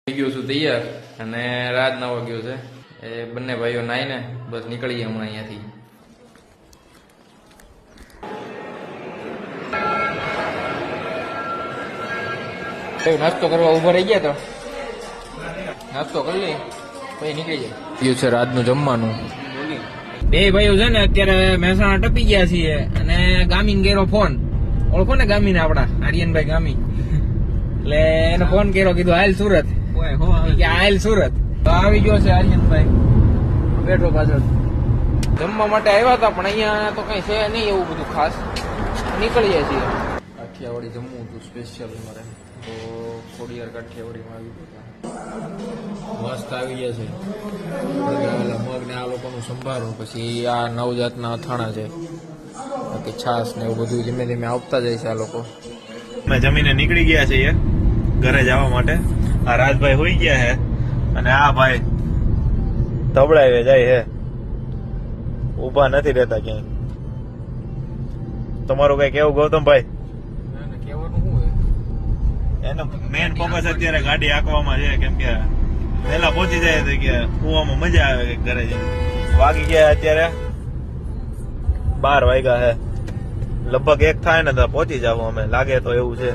થઈ ગયો છું તૈયાર અને રાત 9 વાગ્યો છે. એ બંને ભાઈઓ નાઈને બસ નીકળીએ હમણાં અહીંયાથી. નાસ્તો કરવા ઉભા રહી ગયા તો નાસ્તો કરી લઈ પછી નીકળી જાય. ગયું છે રાતનું જમવાનું. બે ભાઈઓ છે ને અત્યારે મહેસાણા ટપી ગયા છીએ અને ગામીને ગેરો ફોન. ઓળખો ને ગામીને આપડા આર્યનભાઈ ગામી. એટલે એને ફોન કર્યો, કીધું હાલ સુરત. હાલ સુરત તો આવી ગયો છે આર્યનભાઈ બેઠો પાછળ. જમવા માટે આવ્યા હતા પણ અહીંયા તો કઈ છે નહીં એવું બધું ખાસ. નીકળીએ છીએ. કાઠિયાવાડી જમવું હતું સ્પેશિયલ મારે તો ખોડિયાર કાઠિયાવાડીમાં આવી ગયા. મસ્ત આવી ગયા છે મગ ને આ લોકોનું સંભારો. પછી આ નવજાતના અથાણા છે, બાકી છાશ ને એવું બધું ધીમે ધીમે આવતા જાય છે આ લોકો. અમે જમીને નીકળી ગયા છીએ ઘરે જવા માટે. આ રાજભાઈ હોઈ ગયા હે અને આ ભાઈ તબડાવે જાય હે, ઉભા નથી રહેતા ક્યાંય. તમારું કઈ કેવું ગૌતમભાઈ? એનો મેન ફોકસ અત્યારે ગાડી આંકવામાં છે, કેમ કે પેલા પહોંચી જાય તો કે કુવામાં મજા આવે ઘરે જઈને. વાગી ગયા અત્યારે 12 વાગ્યા હે, લગભગ 1 થાય ને તો પહોંચી જાવ અમે, લાગે તો એવું છે.